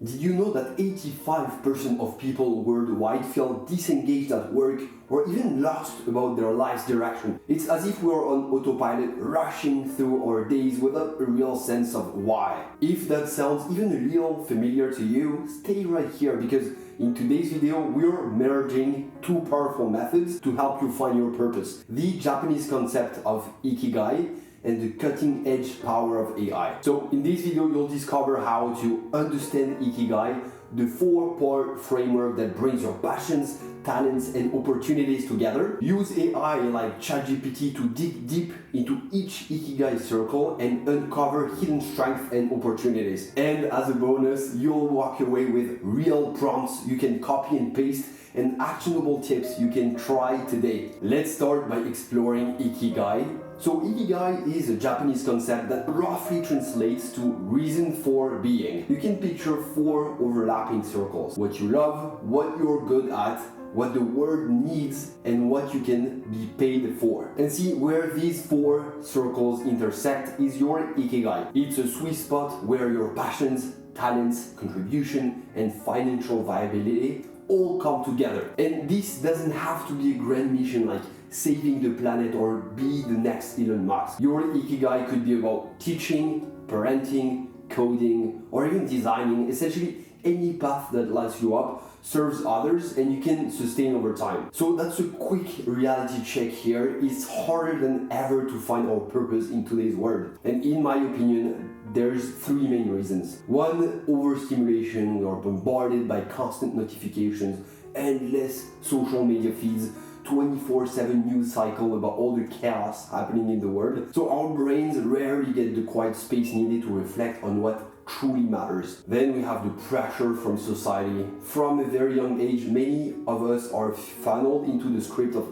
Did you know that 85% of people worldwide feel disengaged at work or even lost about their life's direction? It's as if we're on autopilot, rushing through our days without a real sense of why. If that sounds even a little familiar to you, stay right here because in today's video, we're merging two powerful methods to help you find your purpose. The Japanese concept of Ikigai and the cutting-edge power of AI. So in this video, you'll discover how to understand Ikigai, the four-part framework that brings your passions, talents, and opportunities together. Use AI like ChatGPT to dig deep into each Ikigai circle and uncover hidden strengths and opportunities. And as a bonus, you'll walk away with real prompts you can copy and paste and actionable tips you can try today. Let's start by exploring Ikigai. So Ikigai is a Japanese concept that roughly translates to reason for being. You can picture four overlapping circles: what you love, what you're good at, what the world needs, and what you can be paid for. And see, where these four circles intersect is your Ikigai. It's a sweet spot where your passions, talents, contribution, and financial viability all come together. And this doesn't have to be a grand mission like saving the planet or be the next Elon Musk. Your Ikigai could be about teaching, parenting, coding, or even designing. Essentially, any path that lights you up, serves others, and you can sustain over time. So that's a quick reality check here. It's harder than ever to find our purpose in today's world. And in my opinion, there's three main reasons. One, overstimulation. We are bombarded by constant notifications, endless social media feeds, 24/7 news cycle about all the chaos happening in the world. So our brains rarely get the quiet space needed to reflect on what truly matters. Then we have the pressure from society. From a very young age, many of us are funneled into the script of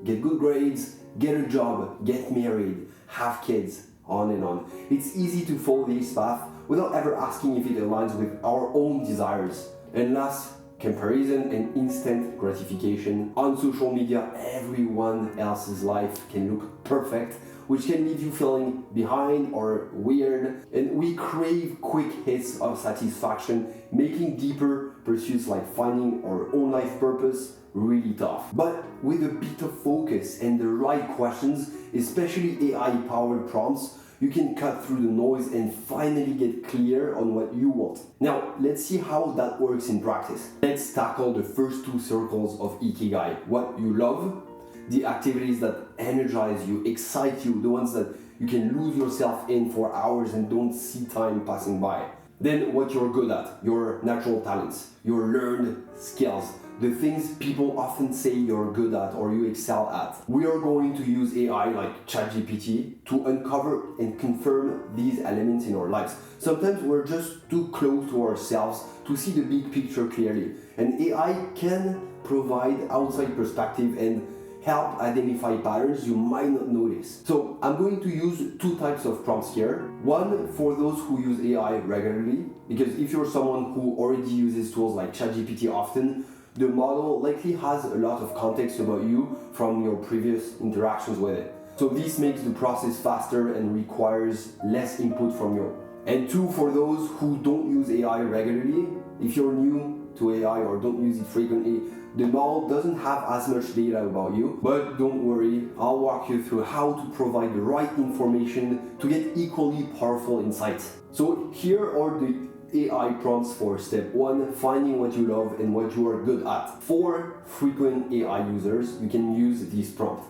get good grades, get a job, get married, have kids, on and on. It's easy to follow this path without ever asking if it aligns with our own desires. And last, comparison and instant gratification. On social media, everyone else's life can look perfect, which can leave you feeling behind or weird. And we crave quick hits of satisfaction, making deeper pursuits like finding our own life purpose really tough. But with a bit of focus and the right questions, especially AI-powered prompts, you can cut through the noise and finally get clear on what you want. Now, let's see how that works in practice. Let's tackle the first two circles of Ikigai. What you love, the activities that energize you, excite you, the ones that you can lose yourself in for hours and don't see time passing by. Then what you're good at, your natural talents, your learned skills, the things people often say you're good at or you excel at. We are going to use AI like ChatGPT to uncover and confirm these elements in our lives. Sometimes we're just too close to ourselves to see the big picture clearly. And AI can provide outside perspective and help identify patterns you might not notice. So I'm going to use two types of prompts here. One for those who use AI regularly, because if you're someone who already uses tools like ChatGPT often, the model likely has a lot of context about you from your previous interactions with it. So this makes the process faster and requires less input from you. And two, for those who don't use AI regularly, if you're new to AI or don't use it frequently, the model doesn't have as much data about you, but don't worry, I'll walk you through how to provide the right information to get equally powerful insights. So here are the AI prompts for step one, finding what you love and what you are good at. For frequent AI users, you can use this prompt.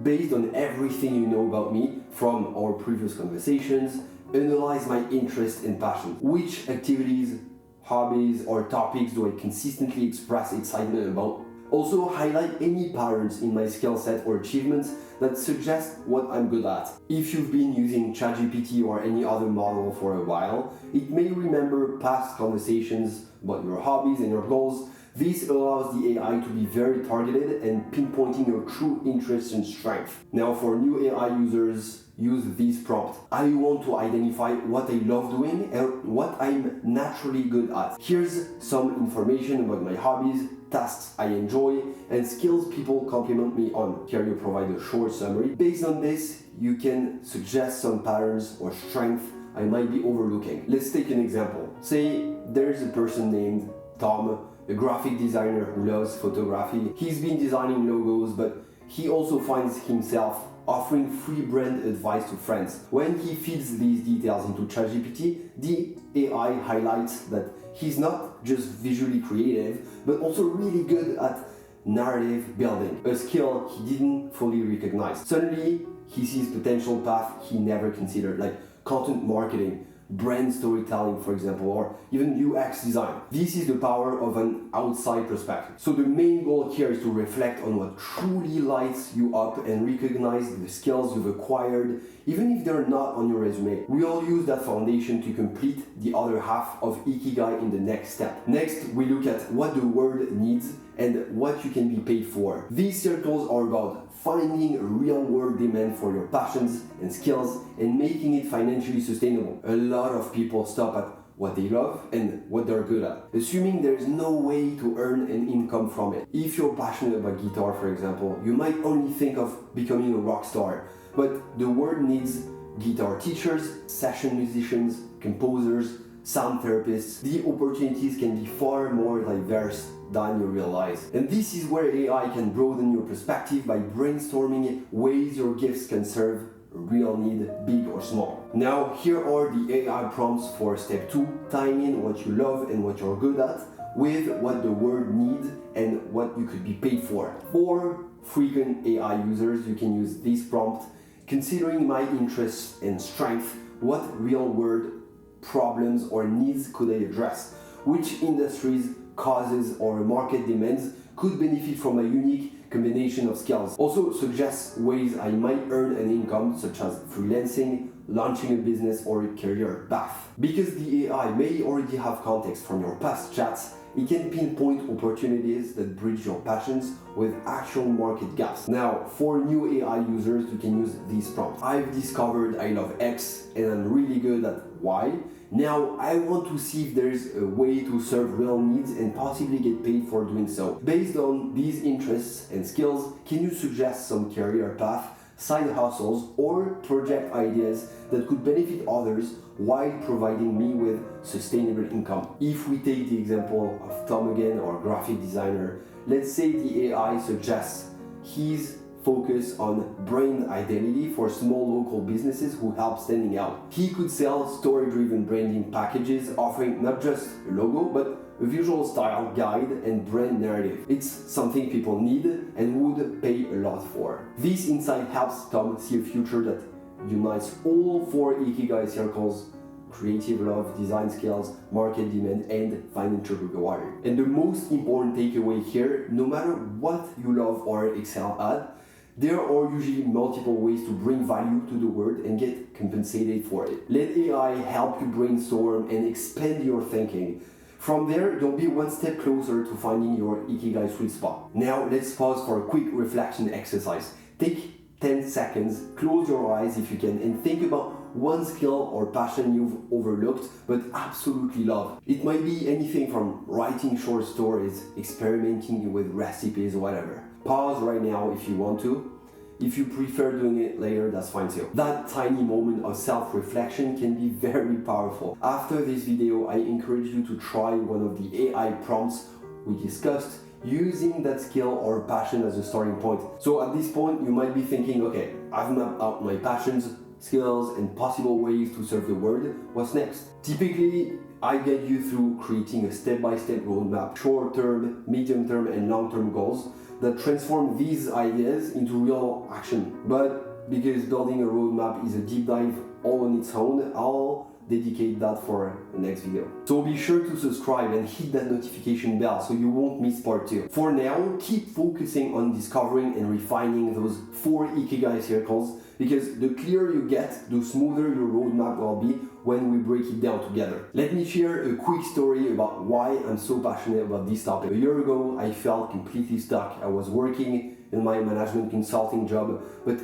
Based on everything you know about me from our previous conversations, analyze my interest and passion. Which activities, hobbies, or topics do I consistently express excitement about? Also, highlight any patterns in my skill set or achievements that suggest what I'm good at. If you've been using ChatGPT or any other model for a while, it may remember past conversations about your hobbies and your goals. This allows the AI to be very targeted and pinpointing your true interests and strengths. Now, for new AI users, use this prompt. I want to identify what I love doing and what I'm naturally good at. Here's some information about my hobbies, tasks I enjoy, and skills people compliment me on. Here you provide a short summary. Based on this, you can suggest some patterns or strengths I might be overlooking. Let's take an example. Say there's a person named Tom, a graphic designer who loves photography. He's been designing logos, but he also finds himself offering free brand advice to friends. When he feeds these details into ChatGPT, the AI highlights that he's not just visually creative, but also really good at narrative building, a skill he didn't fully recognize. Suddenly, he sees potential path he never considered, like content marketing, brand storytelling, for example, or even UX design. This is the power of an outside perspective. So the main goal here is to reflect on what truly lights you up and recognize the skills you've acquired, even if they're not on your resume. We all use that foundation to complete the other half of Ikigai in the next step. Next, we look at what the world needs and what you can be paid for. These circles are about finding a real-world demand for your passions and skills and making it financially sustainable. A lot of people stop at what they love and what they're good at, assuming there's no way to earn an income from it. If you're passionate about guitar, for example, you might only think of becoming a rock star, but the world needs guitar teachers, session musicians, composers, sound therapists. The opportunities can be far more diverse than you realize. And this is where AI can broaden your perspective by brainstorming ways your gifts can serve a real need, big or small. Now, here are the AI prompts for step 2, tying in what you love and what you're good at with what the world needs and what you could be paid for. For frequent AI users, you can use this prompt: considering my interests and strength, what real-world problems or needs could I address? Which industries, causes, or market demands could benefit from a unique combination of skills? Also suggests ways I might earn an income, such as freelancing, launching a business, or a career path. Because the AI may already have context from your past chats, it can pinpoint opportunities that bridge your passions with actual market gaps. Now, for new AI users, you can use these prompts. I've discovered I love X and I'm really good at Y. Now, I want to see if there's a way to serve real needs and possibly get paid for doing so. Based on these interests and skills, can you suggest some career path, side hustles, or project ideas that could benefit others while providing me with sustainable income? If we take the example of Tom again, or graphic designer, let's say the AI suggests he's focus on brand identity for small local businesses who help standing out. He could sell story-driven branding packages offering not just a logo, but a visual style guide and brand narrative. It's something people need and would pay a lot for. This insight helps Tom see a future that unites all 4 Ikigai circles: creative love, design skills, market demand, and financial reward. And the most important takeaway here: no matter what you love or excel at, there are usually multiple ways to bring value to the world and get compensated for it. Let AI help you brainstorm and expand your thinking. From there, you'll be one step closer to finding your Ikigai sweet spot. Now, let's pause for a quick reflection exercise. Take 10 seconds, close your eyes if you can, and think about one skill or passion you've overlooked but absolutely love. It might be anything from writing short stories, experimenting with recipes, or whatever. Pause right now if you want to. If you prefer doing it later, that's fine too. That tiny moment of self-reflection can be very powerful. After this video, I encourage you to try one of the AI prompts we discussed, using that skill or passion as a starting point. So at this point, you might be thinking, okay, I've mapped out my passions, skills, and possible ways to serve the world. What's next? Typically, I get you through creating a step-by-step roadmap, short-term, medium-term, and long-term goals that transform these ideas into real action. But because building a roadmap is a deep dive all on its own, I'll dedicate that for the next video. So be sure to subscribe and hit that notification bell so you won't miss part 2. For now, keep focusing on discovering and refining those 4 Ikigai circles, because the clearer you get, the smoother your roadmap will be when we break it down together. Let me share a quick story about why I'm so passionate about this topic. A year ago, I felt completely stuck. I was working in my management consulting job, but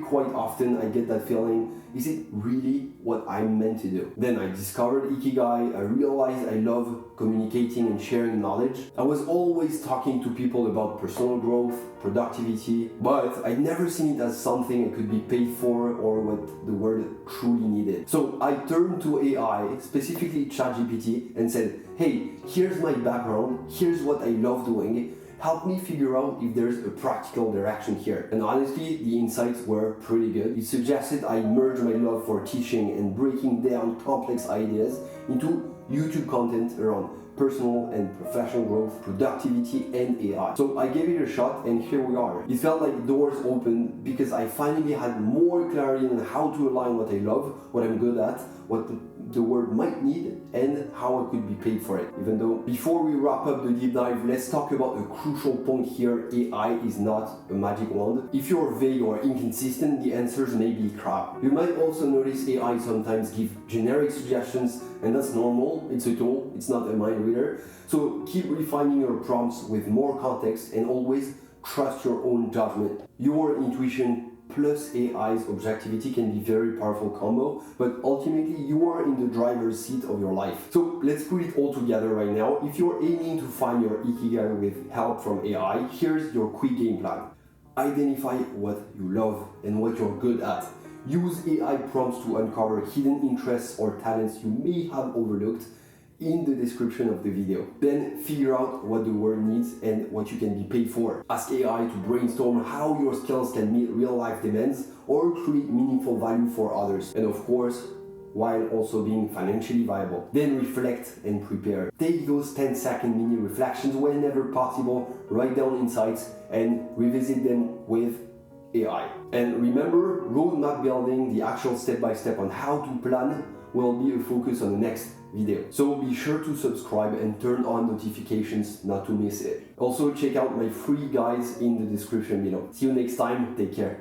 quite often I get that feeling, is it really what I'm meant to do? Then I discovered Ikigai, I realized I love communicating and sharing knowledge. I was always talking to people about personal growth, productivity, but I'd never seen it as something I could be paid for or what the world truly needed. So I turned to AI, specifically ChatGPT, and said, hey, here's my background, here's what I love doing, help me figure out if there's a practical direction here. And honestly, the insights were pretty good. It suggested I merge my love for teaching and breaking down complex ideas into YouTube content around personal and professional growth, productivity, and AI. So I gave it a shot, and here we are. It felt like doors opened because I finally had more clarity on how to align what I love, what I'm good at, what the world might need, and how I could be paid for it. Even though, before we wrap up the deep dive, let's talk about a crucial point here. AI is not a magic wand. If you're vague or inconsistent, the answers may be crap. You might also notice AI sometimes give generic suggestions, and that's normal. It's a tool, it's not a mind reader. So keep refining your prompts with more context, and always trust your own judgment. Your intuition plus AI's objectivity can be a very powerful combo, but ultimately you are in the driver's seat of your life. So let's put it all together right now. If you're aiming to find your Ikigai with help from AI, here's your quick game plan. Identify what you love and what you're good at. Use AI prompts to uncover hidden interests or talents you may have overlooked in the description of the video. Then figure out what the world needs and what you can be paid for. Ask AI to brainstorm how your skills can meet real-life demands or create meaningful value for others. And of course, while also being financially viable. Then reflect and prepare. Take those 10-second mini reflections whenever possible, write down insights, and revisit them with AI. And remember, roadmap building, the actual step-by-step on how to plan, will be a focus on the next video. So be sure to subscribe and turn on notifications not to miss it. Also check out my free guides in the description below. See you next time, take care.